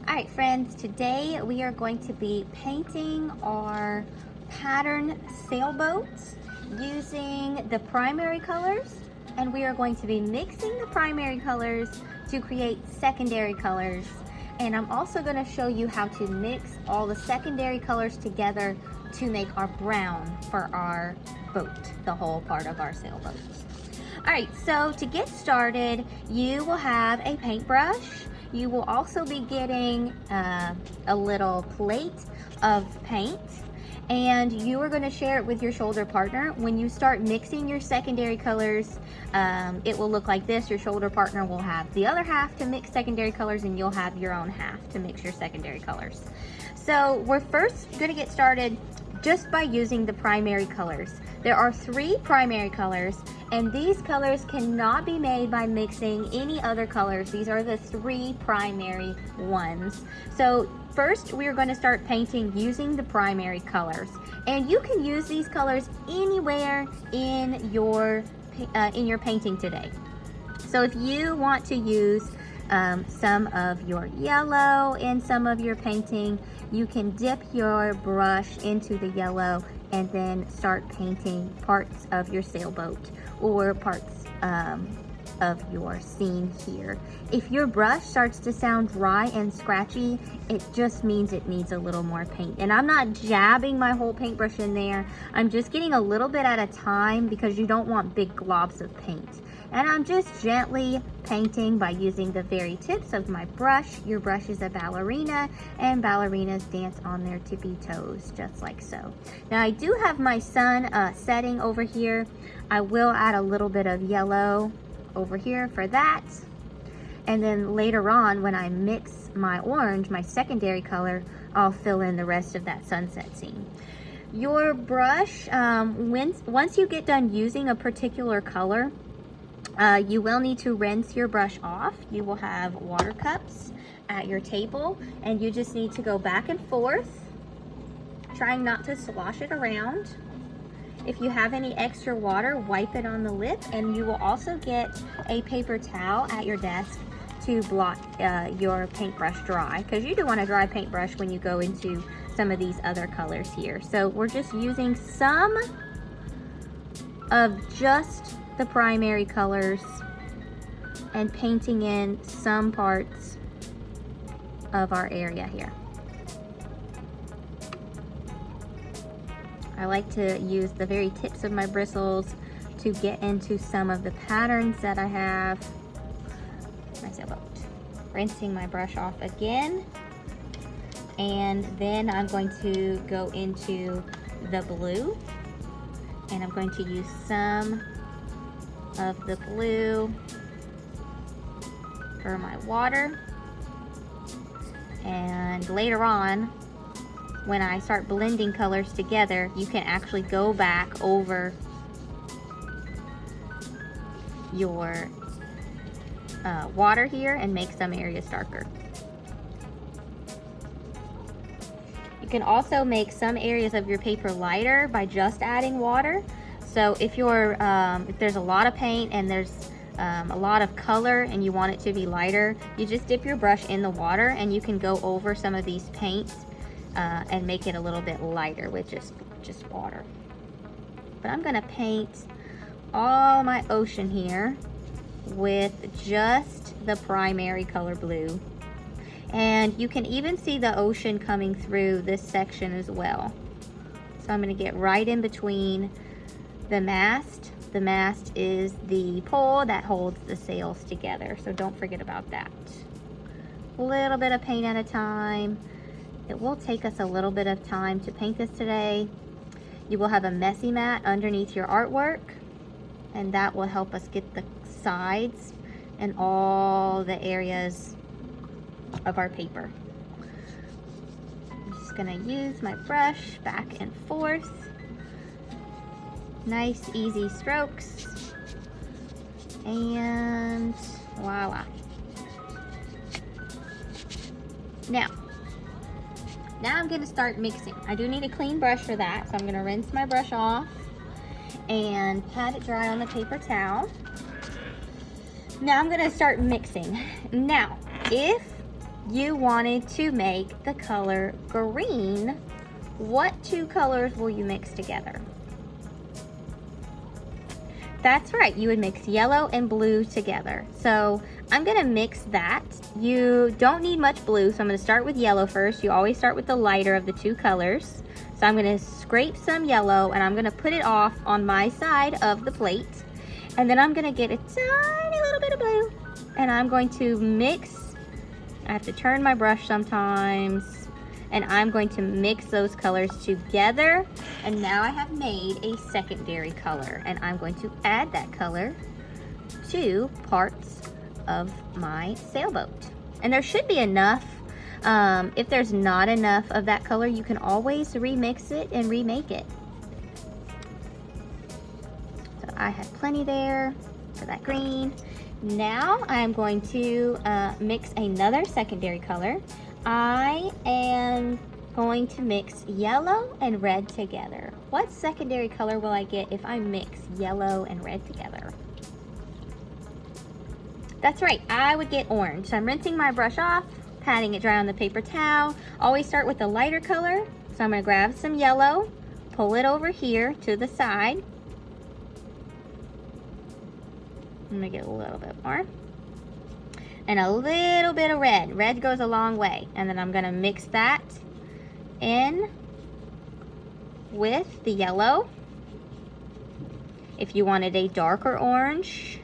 All right, friends, today we are going to be painting our pattern sailboats using the primary colors, and we are going to be mixing the primary colors to create secondary colors. And I'm also going to show you how to mix all the secondary colors together to make our brown for our boat, the whole part of our sailboat. All right, so to get started, you will have a paintbrush. You will also be getting a little plate of paint, and you are going to share it with your shoulder partner. When you start mixing your secondary colors, it will look like this. Your shoulder partner will have the other half to mix secondary colors, and you'll have your own half to mix your secondary colors. So we're first going to get started just by using the primary colors. There are 3 primary colors, and these colors cannot be made by mixing any other colors. These are the 3 primary ones. So first we are going to start painting using the primary colors, and you can use these colors anywhere in your painting today. So if you want to use some of your yellow in some of your painting, you can dip your brush into the yellow and then start painting parts of your sailboat or parts of your scene here. If your brush starts to sound dry and scratchy, it just means it needs a little more paint. And I'm not jabbing my whole paintbrush in there. I'm just getting a little bit at a time because you don't want big globs of paint. And I'm just gently painting by using the very tips of my brush. Your brush is a ballerina, and ballerinas dance on their tippy toes, just like so. Now I do have my sun setting over here. I will add a little bit of yellow over here for that. And then later on, when I mix my orange, my secondary color, I'll fill in the rest of that sunset scene. Your brush, once you get done using a particular color, you will need to rinse your brush off. You will have water cups at your table, and you just need to go back and forth, trying not to slosh it around. If you have any extra water, wipe it on the lip, and you will also get a paper towel at your desk to blot your paintbrush dry, because you do want a dry paintbrush when you go into some of these other colors here. So we're just using some of just the primary colors and painting in some parts of our area here. I like to use the very tips of my bristles to get into some of the patterns that I have. My sailboat. Rinsing my brush off again, and then I'm going to go into the blue, and I'm going to use some of the blue for my water. And later on, when I start blending colors together, you can actually go back over your water here and make some areas darker. You can also make some areas of your paper lighter by just adding water. So if there's a lot of paint and there's a lot of color and you want it to be lighter, you just dip your brush in the water, and you can go over some of these paints and make it a little bit lighter with just water. But I'm gonna paint all my ocean here with just the primary color blue. And you can even see the ocean coming through this section as well. So I'm gonna get right in between the mast. The mast is the pole that holds the sails together, so don't forget about that. A little bit of paint at a time. It will take us a little bit of time to paint this today. You will have a messy mat underneath your artwork, and that will help us get the sides and all the areas of our paper. I'm just gonna use my brush back and forth. Nice easy strokes, and voila. Now I'm gonna start mixing. I do need a clean brush for that, so I'm gonna rinse my brush off and pat it dry on the paper towel. Now I'm gonna start mixing. Now, if you wanted to make the color green, what two colors will you mix together? That's right, you would mix yellow and blue together. So I'm gonna mix that. You don't need much blue, so I'm gonna start with yellow first. You always start with the lighter of the two colors. So I'm gonna scrape some yellow and I'm gonna put it off on my side of the plate. And then I'm gonna get a tiny little bit of blue and I'm going to mix. I have to turn my brush sometimes, and I'm going to mix those colors together. And now I have made a secondary color, and I'm going to add that color to parts of my sailboat. And there should be enough. If there's not enough of that color, you can always remix it and remake it. So I have plenty there for that green. Now I'm going to mix another secondary color. I am going to mix yellow and red together. What secondary color will I get if I mix yellow and red together? That's right, I would get orange. So I'm rinsing my brush off, patting it dry on the paper towel. Always start with the lighter color. So I'm gonna grab some yellow, pull it over here to the side. I'm gonna get a little bit more. And a little bit of red. Red goes a long way. And then I'm gonna mix that in with the yellow. If you wanted a darker orange,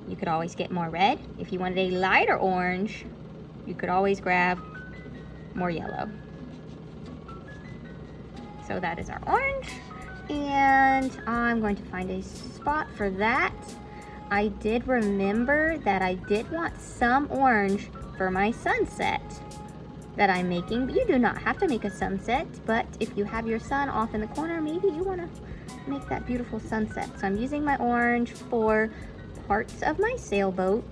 you could always get more red. If you wanted a lighter orange, you could always grab more yellow. So that is our orange. And I'm going to find a spot for that. I did remember that I did want some orange for my sunset that I'm making. You do not have to make a sunset, but if you have your sun off in the corner, maybe you want to make that beautiful sunset. So I'm using my orange for parts of my sailboat.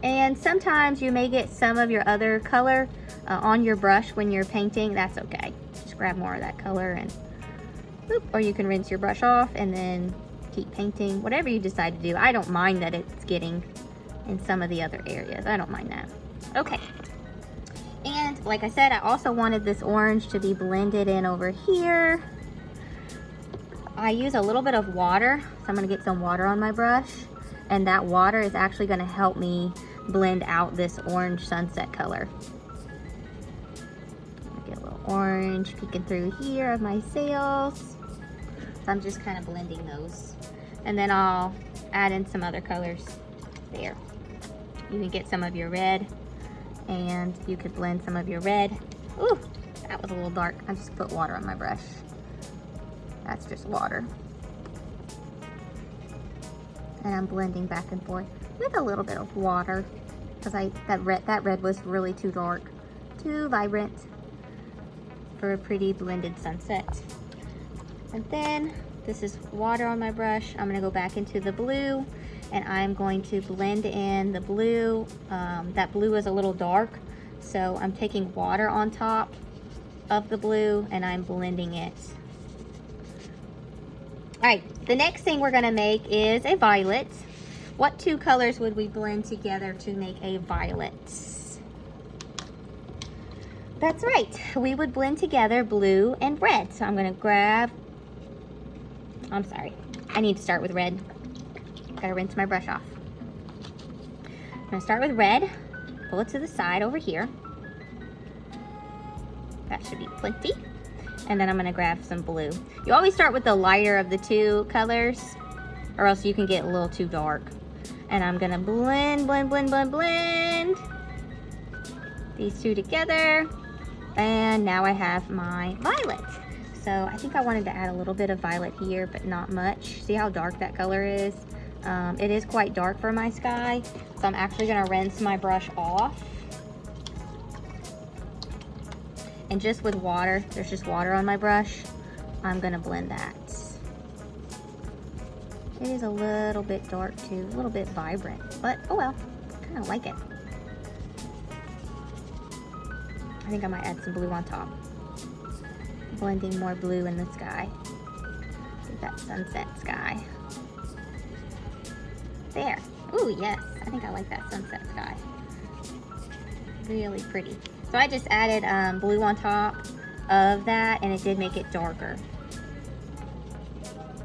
And sometimes you may get some of your other color on your brush when you're painting. That's okay. Just grab more of that color and whoop, or you can rinse your brush off and then keep painting, whatever you decide to do. I don't mind that it's getting in some of the other areas. I don't mind that. Okay. And like I said, I also wanted this orange to be blended in over here. I use a little bit of water, so I'm gonna get some water on my brush, and that water is actually gonna help me blend out this orange sunset color. Get a little orange peeking through here of my sails. So I'm just kind of blending those. And then I'll add in some other colors there. You can get some of your red, and you could blend some of your red. Ooh, that was a little dark. I just put water on my brush. That's just water. And I'm blending back and forth with a little bit of water because that red was really too dark, too vibrant for a pretty blended sunset. And then this is water on my brush. I'm gonna go back into the blue and I'm going to blend in the blue. That blue is a little dark, so I'm taking water on top of the blue and I'm blending it. All right, the next thing we're gonna make is a violet. What two colors would we blend together to make a violet? That's right, we would blend together blue and red. So I'm gonna grab, I'm sorry, I need to start with red. Gotta rinse my brush off. I'm gonna start with red, pull it to the side over here. That should be plenty. And then I'm gonna grab some blue. You always start with the lighter of the two colors, or else you can get a little too dark. And I'm gonna blend, blend, blend, blend, blend these two together. And now I have my violet. So I think I wanted to add a little bit of violet here, but not much. See how dark that color is? It is quite dark for my sky. So I'm actually gonna rinse my brush off. And just with water, there's just water on my brush, I'm gonna blend that. It is a little bit dark too, a little bit vibrant, but oh well, I kinda like it. I think I might add some blue on top. Blending more blue in the sky. Get that sunset sky. There. Ooh, yes, I think I like that sunset sky. Really pretty. So I just added blue on top of that, and it did make it darker.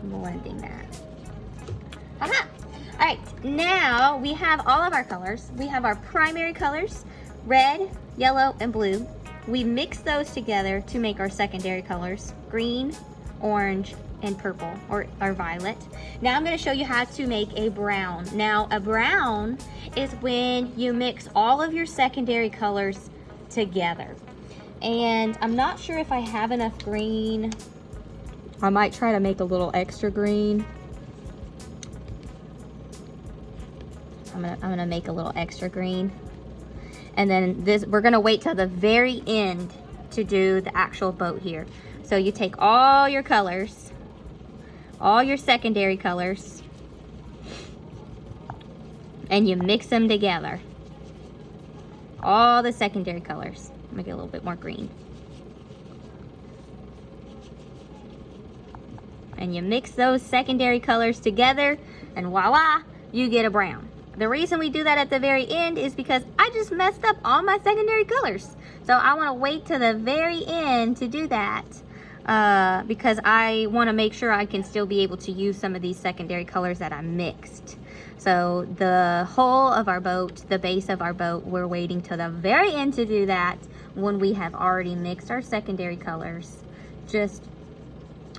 Blending that. Aha! All right, now we have all of our colors. We have our primary colors, red, yellow, and blue. We mix those together to make our secondary colors, green, orange, and purple, or violet. Now I'm going to show you how to make a brown. Now a brown is when you mix all of your secondary colors together. And I'm not sure if I have enough green. I might try to make a little extra green. I'm gonna make a little extra green. And then we're gonna wait till the very end to do the actual boat here. So you take all your colors, all your secondary colors, and you mix them together. All the secondary colors. Make it a little bit more green. And you mix those secondary colors together, and voila, you get a brown. The reason we do that at the very end is because I just messed up all my secondary colors. So I want to wait to the very end to do that because I want to make sure I can still be able to use some of these secondary colors that I mixed. So the whole of our boat, the base of our boat, we're waiting to the very end to do that when we have already mixed our secondary colors, just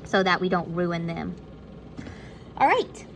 so that we don't ruin them. All right.